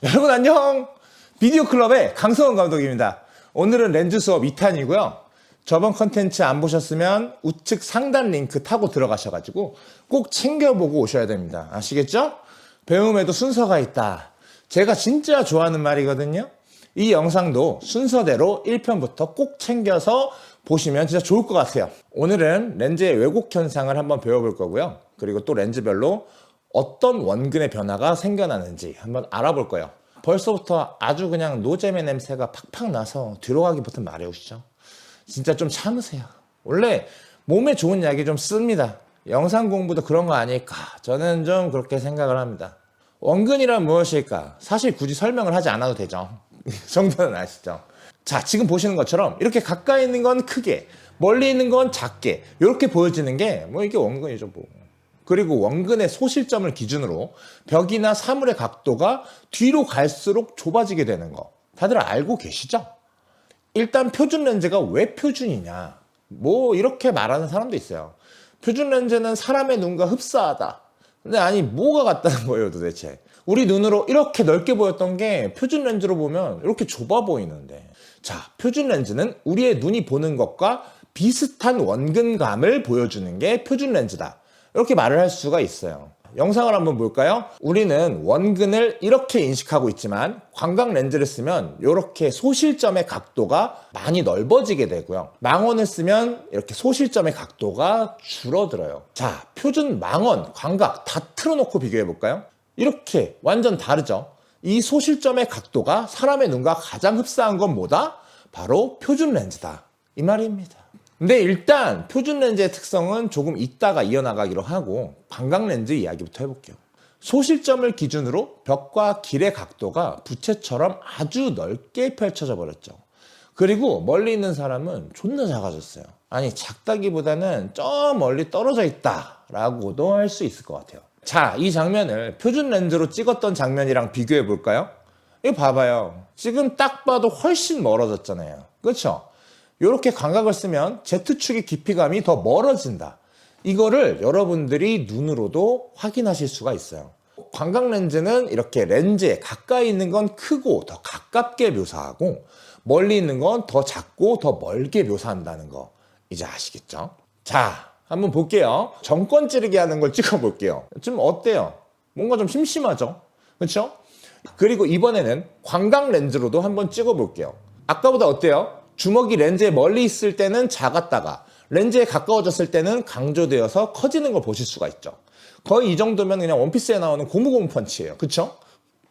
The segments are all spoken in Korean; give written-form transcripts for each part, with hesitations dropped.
여러분 안녕! 비디오 클럽의 강성원 감독입니다. 오늘은 렌즈 수업 2탄이고요. 저번 컨텐츠 안 보셨으면 우측 상단 링크 타고 들어가셔가지고 꼭 챙겨보고 오셔야 됩니다. 아시겠죠? 배움에도 순서가 있다. 제가 진짜 좋아하는 말이거든요. 이 영상도 순서대로 1편부터 꼭 챙겨서 보시면 진짜 좋을 것 같아요. 오늘은 렌즈의 왜곡 현상을 한번 배워볼 거고요. 그리고 또 렌즈별로 어떤 원근의 변화가 생겨나는지 한번 알아볼 거예요. 벌써부터 아주 그냥 노잼의 냄새가 팍팍 나서 뒤로 가기부터 말해오시죠. 진짜 좀 참으세요. 원래 몸에 좋은 약이 좀 씁니다. 영상 공부도 그런 거 아닐까? 저는 좀 그렇게 생각을 합니다. 원근이란 무엇일까? 사실 굳이 설명을 하지 않아도 되죠. 정도는 아시죠? 자, 지금 보시는 것처럼 이렇게 가까이 있는 건 크게, 멀리 있는 건 작게 이렇게 보여지는 게 뭐 이게 원근이죠 뭐. 그리고 원근의 소실점을 기준으로 벽이나 사물의 각도가 뒤로 갈수록 좁아지게 되는 거 다들 알고 계시죠? 일단 표준 렌즈가 왜 표준이냐, 뭐 이렇게 말하는 사람도 있어요. 표준 렌즈는 사람의 눈과 흡사하다. 근데 아니 뭐가 같다는 거예요 도대체. 우리 눈으로 이렇게 넓게 보였던 게 표준 렌즈로 보면 이렇게 좁아 보이는데, 자, 표준 렌즈는 우리의 눈이 보는 것과 비슷한 원근감을 보여주는 게 표준 렌즈다, 이렇게 말을 할 수가 있어요. 영상을 한번 볼까요? 우리는 원근을 이렇게 인식하고 있지만 광각 렌즈를 쓰면 이렇게 소실점의 각도가 많이 넓어지게 되고요. 망원을 쓰면 이렇게 소실점의 각도가 줄어들어요. 자, 표준 망원, 광각 다 틀어놓고 비교해 볼까요? 이렇게 완전 다르죠? 이 소실점의 각도가 사람의 눈과 가장 흡사한 건 뭐다? 바로 표준 렌즈다, 이 말입니다. 근데 일단 표준 렌즈의 특성은 조금 이따가 이어나가기로 하고 광각 렌즈 이야기부터 해볼게요. 소실점을 기준으로 벽과 길의 각도가 부채처럼 아주 넓게 펼쳐져 버렸죠. 그리고 멀리 있는 사람은 존나 작아졌어요. 아니, 작다기보다는 저 멀리 떨어져 있다라고도 할 수 있을 것 같아요. 자, 이 장면을 표준 렌즈로 찍었던 장면이랑 비교해 볼까요? 이거 봐봐요. 지금 딱 봐도 훨씬 멀어졌잖아요. 그렇죠? 이렇게 광각을 쓰면 Z축의 깊이감이 더 멀어진다. 이거를 여러분들이 눈으로도 확인하실 수가 있어요. 광각 렌즈는 이렇게 렌즈에 가까이 있는 건 크고 더 가깝게 묘사하고 멀리 있는 건 더 작고 더 멀게 묘사한다는 거 이제 아시겠죠? 자, 한번 볼게요. 정권 찌르기 하는 걸 찍어볼게요. 좀 어때요? 뭔가 좀 심심하죠? 그렇죠? 그리고 이번에는 광각 렌즈로도 한번 찍어볼게요. 아까보다 어때요? 주먹이 렌즈에 멀리 있을 때는 작았다가 렌즈에 가까워졌을 때는 강조되어서 커지는 걸 보실 수가 있죠. 거의 이 정도면 그냥 원피스에 나오는 고무고무 펀치예요. 그쵸?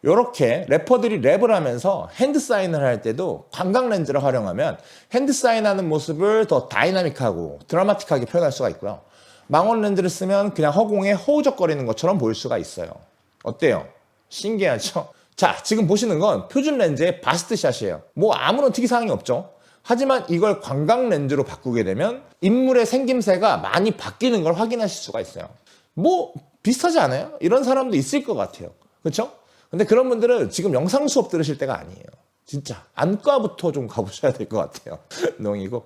이렇게 래퍼들이 랩을 하면서 핸드 사인을 할 때도 광각 렌즈를 활용하면 핸드 사인하는 모습을 더 다이나믹하고 드라마틱하게 표현할 수가 있고요. 망원 렌즈를 쓰면 그냥 허공에 허우적거리는 것처럼 보일 수가 있어요. 어때요? 신기하죠? 자, 지금 보시는 건 표준 렌즈의 바스트샷이에요. 뭐 아무런 특이사항이 없죠. 하지만 이걸 광각 렌즈로 바꾸게 되면 인물의 생김새가 많이 바뀌는 걸 확인하실 수가 있어요. 뭐 비슷하지 않아요? 이런 사람도 있을 것 같아요. 그렇죠? 근데 그런 분들은 지금 영상 수업 들으실 때가 아니에요. 진짜 안과부터 좀 가보셔야 될 것 같아요. 농이고.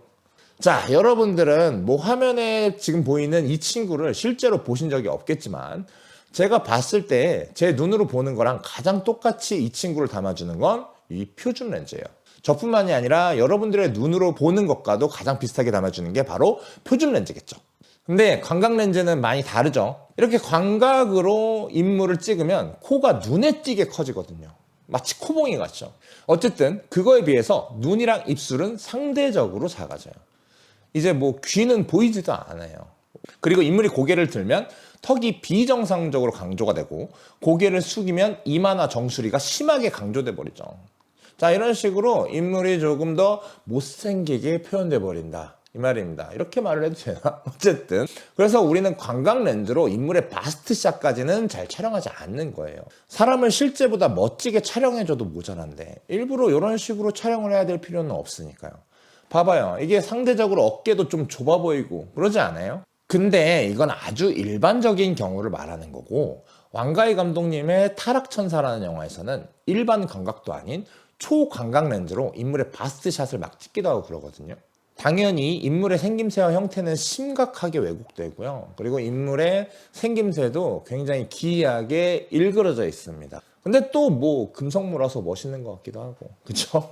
자, 여러분들은 뭐 화면에 지금 보이는 이 친구를 실제로 보신 적이 없겠지만 제가 봤을 때 제 눈으로 보는 거랑 가장 똑같이 이 친구를 담아주는 건 이 표준 렌즈예요. 저뿐만이 아니라 여러분들의 눈으로 보는 것과도 가장 비슷하게 담아주는 게 바로 표준 렌즈겠죠. 근데 광각 렌즈는 많이 다르죠. 이렇게 광각으로 인물을 찍으면 코가 눈에 띄게 커지거든요. 마치 코봉이 같죠. 어쨌든 그거에 비해서 눈이랑 입술은 상대적으로 작아져요. 이제 뭐 귀는 보이지도 않아요. 그리고 인물이 고개를 들면 턱이 비정상적으로 강조가 되고 고개를 숙이면 이마나 정수리가 심하게 강조돼 버리죠. 자, 이런 식으로 인물이 조금 더 못생기게 표현돼 버린다, 이 말입니다. 이렇게 말을 해도 되나? 어쨌든 그래서 우리는 광각 렌즈로 인물의 바스트샷까지는 잘 촬영하지 않는 거예요. 사람을 실제보다 멋지게 촬영해줘도 모자란데 일부러 이런 식으로 촬영을 해야 될 필요는 없으니까요. 봐봐요. 이게 상대적으로 어깨도 좀 좁아 보이고 그러지 않아요? 근데 이건 아주 일반적인 경우를 말하는 거고, 왕가희 감독님의 타락천사라는 영화에서는 일반 광각도 아닌 초광각 렌즈로 인물의 바스트샷을 막 찍기도 하고 그러거든요. 당연히 인물의 생김새와 형태는 심각하게 왜곡되고요. 그리고 인물의 생김새도 굉장히 기이하게 일그러져 있습니다. 근데 또 뭐 금성무라서 멋있는 것 같기도 하고, 그쵸?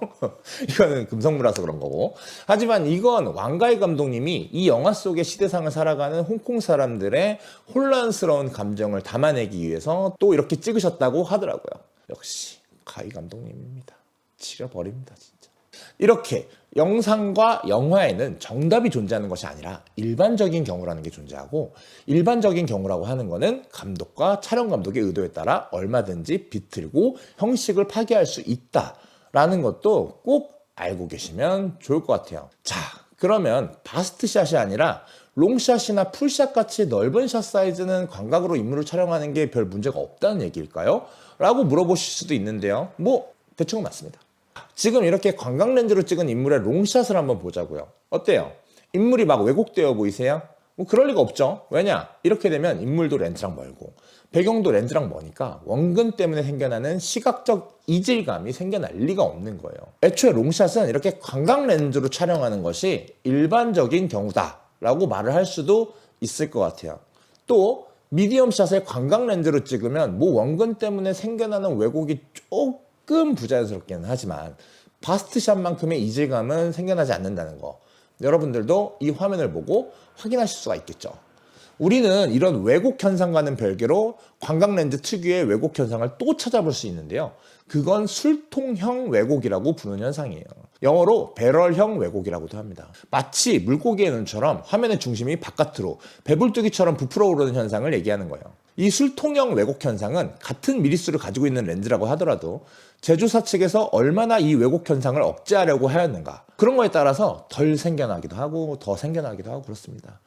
이거는 금성무라서 그런 거고. 하지만 이건 왕가희 감독님이 이 영화 속의 시대상을 살아가는 홍콩 사람들의 혼란스러운 감정을 담아내기 위해서 또 이렇게 찍으셨다고 하더라고요. 역시 가희 감독님입니다. 지려버립니다, 진짜. 이렇게 영상과 영화에는 정답이 존재하는 것이 아니라 일반적인 경우라는 게 존재하고, 일반적인 경우라고 하는 거는 감독과 촬영 감독의 의도에 따라 얼마든지 비틀고 형식을 파괴할 수 있다라는 것도 꼭 알고 계시면 좋을 것 같아요. 자, 그러면 바스트샷이 아니라 롱샷이나 풀샷 같이 넓은 샷 사이즈는 광각으로 인물을 촬영하는 게 별 문제가 없다는 얘기일까요? 라고 물어보실 수도 있는데요. 뭐 대충 맞습니다. 지금 이렇게 광각 렌즈로 찍은 인물의 롱샷을 한번 보자고요. 어때요? 인물이 막 왜곡되어 보이세요? 뭐 그럴 리가 없죠. 왜냐? 이렇게 되면 인물도 렌즈랑 멀고 배경도 렌즈랑 머니까 원근 때문에 생겨나는 시각적 이질감이 생겨날 리가 없는 거예요. 애초에 롱샷은 이렇게 광각 렌즈로 촬영하는 것이 일반적인 경우다라고 말을 할 수도 있을 것 같아요. 또 미디엄샷을 광각 렌즈로 찍으면 뭐 원근 때문에 생겨나는 왜곡이 조금 부자연스럽기는 하지만 바스트샷만큼의 이질감은 생겨나지 않는다는 거, 여러분들도 이 화면을 보고 확인하실 수가 있겠죠. 우리는 이런 왜곡 현상과는 별개로 광각 렌즈 특유의 왜곡 현상을 또 찾아볼 수 있는데요. 그건 술통형 왜곡이라고 부르는 현상이에요. 영어로 배럴형 왜곡이라고도 합니다. 마치 물고기의 눈처럼 화면의 중심이 바깥으로 배불뚝이처럼 부풀어 오르는 현상을 얘기하는 거예요. 이 술통형 왜곡 현상은 같은 미리수를 가지고 있는 렌즈라고 하더라도 제조사 측에서 얼마나 이 왜곡 현상을 억제하려고 하였는가, 그런 거에 따라서 덜 생겨나기도 하고 더 생겨나기도 하고 그렇습니다.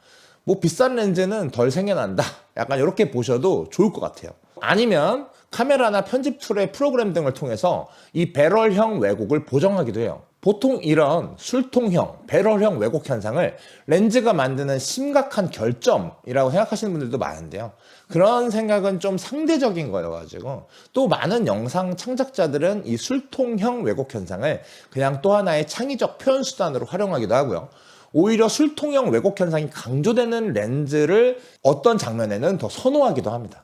뭐 비싼 렌즈는 덜 생겨난다, 약간 이렇게 보셔도 좋을 것 같아요. 아니면 카메라나 편집 툴의 프로그램 등을 통해서 이 배럴형 왜곡을 보정하기도 해요. 보통 이런 술통형, 배럴형 왜곡 현상을 렌즈가 만드는 심각한 결점이라고 생각하시는 분들도 많은데요. 그런 생각은 좀 상대적인 거여가지고, 또 많은 영상 창작자들은 이 술통형 왜곡 현상을 그냥 또 하나의 창의적 표현 수단으로 활용하기도 하고요. 오히려 술통형 왜곡 현상이 강조되는 렌즈를 어떤 장면에는 더 선호하기도 합니다.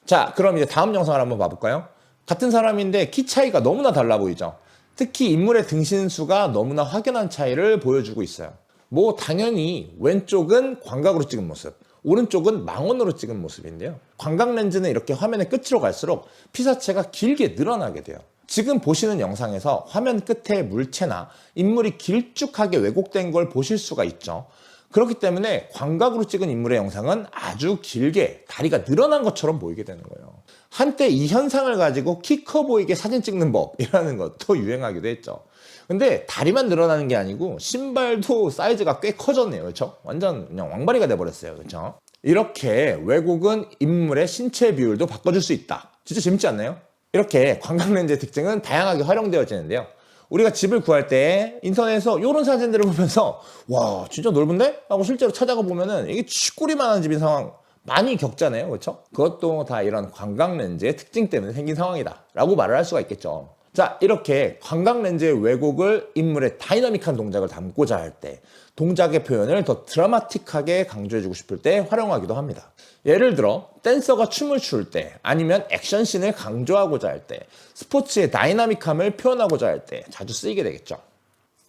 자, 그럼 이제 다음 영상을 한번 봐볼까요? 같은 사람인데 키 차이가 너무나 달라 보이죠? 특히 인물의 등신수가 너무나 확연한 차이를 보여주고 있어요. 뭐 당연히 왼쪽은 광각으로 찍은 모습, 오른쪽은 망원으로 찍은 모습인데요. 광각 렌즈는 이렇게 화면의 끝으로 갈수록 피사체가 길게 늘어나게 돼요. 지금 보시는 영상에서 화면 끝에 물체나 인물이 길쭉하게 왜곡된 걸 보실 수가 있죠. 그렇기 때문에 광각으로 찍은 인물의 영상은 아주 길게 다리가 늘어난 것처럼 보이게 되는 거예요. 한때 이 현상을 가지고 키 커 보이게 사진 찍는 법이라는 것도 유행하기도 했죠. 근데 다리만 늘어나는 게 아니고 신발도 사이즈가 꽤 커졌네요. 그렇죠? 완전 그냥 왕바리가 돼버렸어요. 그렇죠? 이렇게 왜곡은 인물의 신체 비율도 바꿔줄 수 있다. 진짜 재밌지 않나요? 이렇게 광각 렌즈의 특징은 다양하게 활용되어지는데요. 우리가 집을 구할 때 인터넷에서 이런 사진들을 보면서 와 진짜 넓은데? 하고 실제로 찾아가 보면은 이게 쥐꼬리만한 집인 상황 많이 겪잖아요. 그렇죠? 그것도 다 이런 광각 렌즈의 특징 때문에 생긴 상황이다 라고 말을 할 수가 있겠죠. 자, 이렇게 광각 렌즈의 왜곡을 인물의 다이나믹한 동작을 담고자 할 때, 동작의 표현을 더 드라마틱하게 강조해주고 싶을 때 활용하기도 합니다. 예를 들어 댄서가 춤을 출 때, 아니면 액션씬을 강조하고자 할 때, 스포츠의 다이나믹함을 표현하고자 할 때 자주 쓰이게 되겠죠.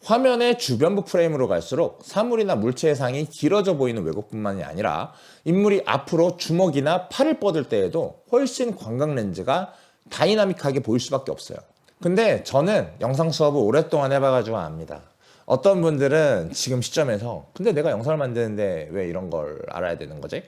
화면의 주변부 프레임으로 갈수록 사물이나 물체의 상이 길어져 보이는 왜곡뿐만이 아니라 인물이 앞으로 주먹이나 팔을 뻗을 때에도 훨씬 광각 렌즈가 다이나믹하게 보일 수밖에 없어요. 근데 저는 영상 수업을 오랫동안 해봐가지고 압니다. 어떤 분들은 지금 시점에서 근데 내가 영상을 만드는데 왜 이런 걸 알아야 되는 거지?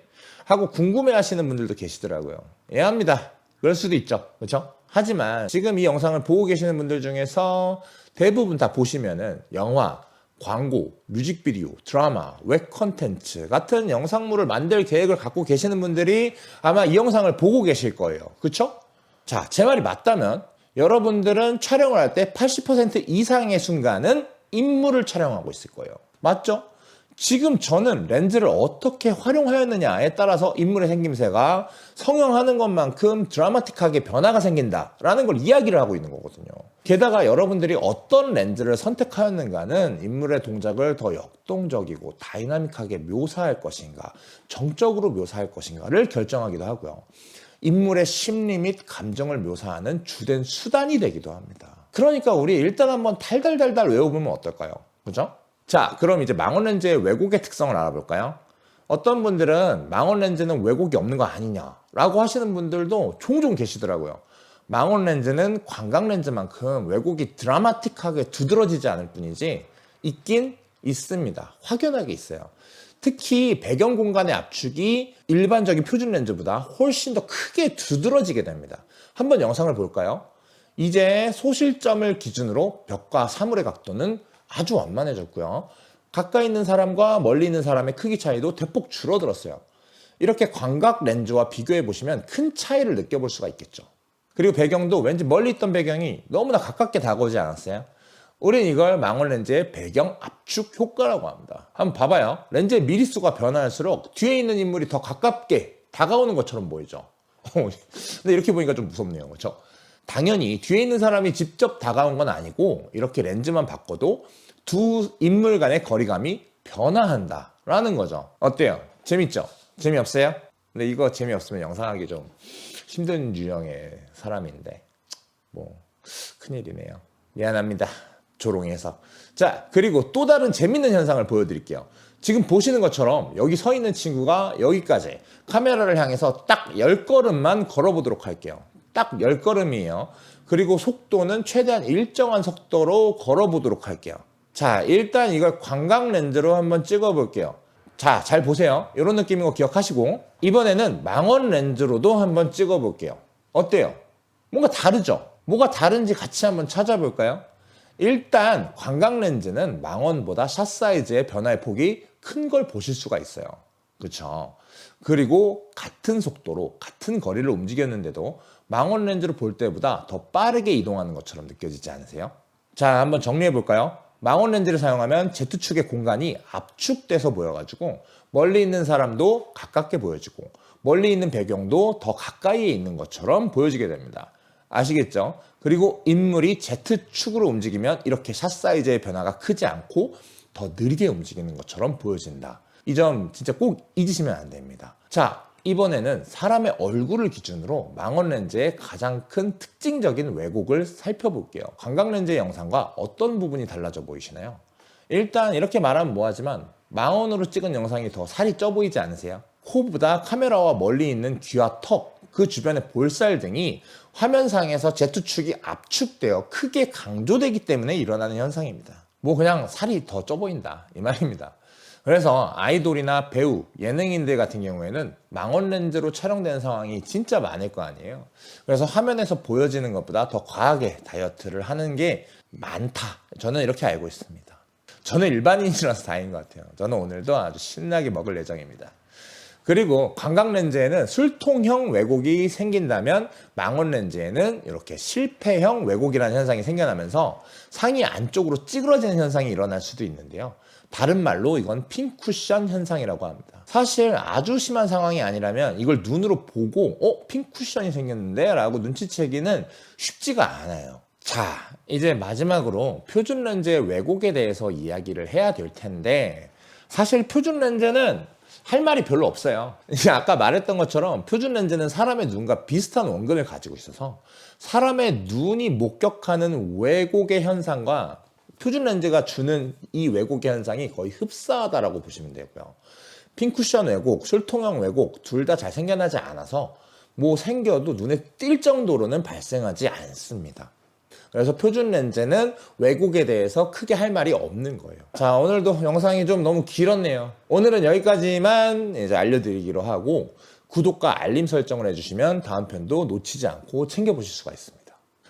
하고 궁금해 하시는 분들도 계시더라고요. 이해합니다. 그럴 수도 있죠. 그렇죠? 하지만 지금 이 영상을 보고 계시는 분들 중에서 대부분 다 보시면은 영화, 광고, 뮤직비디오, 드라마, 웹 콘텐츠 같은 영상물을 만들 계획을 갖고 계시는 분들이 아마 이 영상을 보고 계실 거예요. 그렇죠? 자, 제 말이 맞다면 여러분들은 촬영을 할 때 80% 이상의 순간은 인물을 촬영하고 있을 거예요. 맞죠? 지금 저는 렌즈를 어떻게 활용하였느냐에 따라서 인물의 생김새가 성형하는 것만큼 드라마틱하게 변화가 생긴다라는 걸 이야기를 하고 있는 거거든요. 게다가 여러분들이 어떤 렌즈를 선택하였는가는 인물의 동작을 더 역동적이고 다이나믹하게 묘사할 것인가, 정적으로 묘사할 것인가를 결정하기도 하고요. 인물의 심리 및 감정을 묘사하는 주된 수단이 되기도 합니다. 그러니까 우리 일단 한번 달달달달 외워보면 어떨까요? 그죠? 자, 그럼 이제 망원 렌즈의 왜곡의 특성을 알아볼까요? 어떤 분들은 망원 렌즈는 왜곡이 없는 거 아니냐라고 하시는 분들도 종종 계시더라고요. 망원 렌즈는 광각 렌즈만큼 왜곡이 드라마틱하게 두드러지지 않을 뿐이지 있긴 있습니다. 확연하게 있어요. 특히 배경 공간의 압축이 일반적인 표준 렌즈보다 훨씬 더 크게 두드러지게 됩니다. 한번 영상을 볼까요? 이제 소실점을 기준으로 벽과 사물의 각도는 아주 완만해졌고요. 가까이 있는 사람과 멀리 있는 사람의 크기 차이도 대폭 줄어들었어요. 이렇게 광각 렌즈와 비교해 보시면 큰 차이를 느껴볼 수가 있겠죠. 그리고 배경도 왠지 멀리 있던 배경이 너무나 가깝게 다가오지 않았어요? 우린 이걸 망원 렌즈의 배경 압축 효과라고 합니다. 한번 봐봐요. 렌즈의 미리수가 변할수록 뒤에 있는 인물이 더 가깝게 다가오는 것처럼 보이죠. 근데 이렇게 보니까 좀 무섭네요. 그렇죠? 당연히 뒤에 있는 사람이 직접 다가온 건 아니고 이렇게 렌즈만 바꿔도 두 인물 간의 거리감이 변화한다라는 거죠. 어때요? 재밌죠? 재미없어요? 근데 이거 재미없으면 영상하기 좀 힘든 유형의 사람인데 뭐 큰일이네요. 미안합니다. 조롱해서. 자, 그리고 또 다른 재밌는 현상을 보여드릴게요. 지금 보시는 것처럼 여기 서 있는 친구가 여기까지 카메라를 향해서 딱 10걸음만 걸어보도록 할게요. 딱 10걸음이에요. 그리고 속도는 최대한 일정한 속도로 걸어보도록 할게요. 자, 일단 이걸 광각 렌즈로 한번 찍어볼게요. 자, 잘 보세요. 이런 느낌인 거 기억하시고 이번에는 망원 렌즈로도 한번 찍어볼게요. 어때요? 뭔가 다르죠? 뭐가 다른지 같이 한번 찾아볼까요? 일단 광각 렌즈는 망원보다 샷 사이즈의 변화의 폭이 큰 걸 보실 수가 있어요. 그렇죠? 그리고 같은 속도로 같은 거리를 움직였는데도 망원 렌즈로 볼 때보다 더 빠르게 이동하는 것처럼 느껴지지 않으세요? 자, 한번 정리해 볼까요? 망원 렌즈를 사용하면 Z축의 공간이 압축돼서 보여가지고 멀리 있는 사람도 가깝게 보여지고 멀리 있는 배경도 더 가까이에 있는 것처럼 보여지게 됩니다. 아시겠죠? 그리고 인물이 Z축으로 움직이면 이렇게 샷 사이즈의 변화가 크지 않고 더 느리게 움직이는 것처럼 보여진다. 이 점 진짜 꼭 잊으시면 안 됩니다. 자, 이번에는 사람의 얼굴을 기준으로 망원 렌즈의 가장 큰 특징적인 왜곡을 살펴볼게요. 광각 렌즈의 영상과 어떤 부분이 달라져 보이시나요? 일단 이렇게 말하면 뭐하지만 망원으로 찍은 영상이 더 살이 쪄 보이지 않으세요? 코보다 카메라와 멀리 있는 귀와 턱, 그 주변의 볼살 등이 화면상에서 Z축이 압축되어 크게 강조되기 때문에 일어나는 현상입니다. 뭐 그냥 살이 더 쪄 보인다 이 말입니다. 그래서 아이돌이나 배우, 예능인들 같은 경우에는 망원 렌즈로 촬영되는 상황이 진짜 많을 거 아니에요. 그래서 화면에서 보여지는 것보다 더 과하게 다이어트를 하는 게 많다. 저는 이렇게 알고 있습니다. 저는 일반인이라서 다행인 것 같아요. 저는 오늘도 아주 신나게 먹을 예정입니다. 그리고 광각 렌즈에는 술통형 왜곡이 생긴다면 망원 렌즈에는 이렇게 실패형 왜곡이라는 현상이 생겨나면서 상이 안쪽으로 찌그러지는 현상이 일어날 수도 있는데요. 다른 말로 이건 핀쿠션 현상이라고 합니다. 사실 아주 심한 상황이 아니라면 이걸 눈으로 보고 핀쿠션이 생겼는데 라고 눈치채기는 쉽지가 않아요. 자, 이제 마지막으로 표준 렌즈의 왜곡에 대해서 이야기를 해야 될 텐데 사실 표준 렌즈는 할 말이 별로 없어요. 아까 말했던 것처럼 표준 렌즈는 사람의 눈과 비슷한 원근을 가지고 있어서 사람의 눈이 목격하는 왜곡의 현상과 표준 렌즈가 주는 이 왜곡의 현상이 거의 흡사하다라고 보시면 되고요. 핀쿠션 왜곡, 술통형 왜곡 둘 다 잘 생겨나지 않아서 뭐 생겨도 눈에 띌 정도로는 발생하지 않습니다. 그래서 표준 렌즈는 왜곡에 대해서 크게 할 말이 없는 거예요. 자, 오늘도 영상이 좀 너무 길었네요. 오늘은 여기까지만 이제 알려드리기로 하고 구독과 알림 설정을 해주시면 다음 편도 놓치지 않고 챙겨보실 수가 있습니다.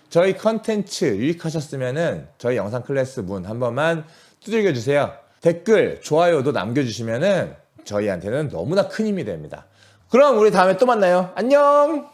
저희 컨텐츠 유익하셨으면은 저희 영상 클래스 문 한 번만 두들겨 주세요. 댓글, 좋아요도 남겨주시면은 저희한테는 너무나 큰 힘이 됩니다. 그럼 우리 다음에 또 만나요. 안녕!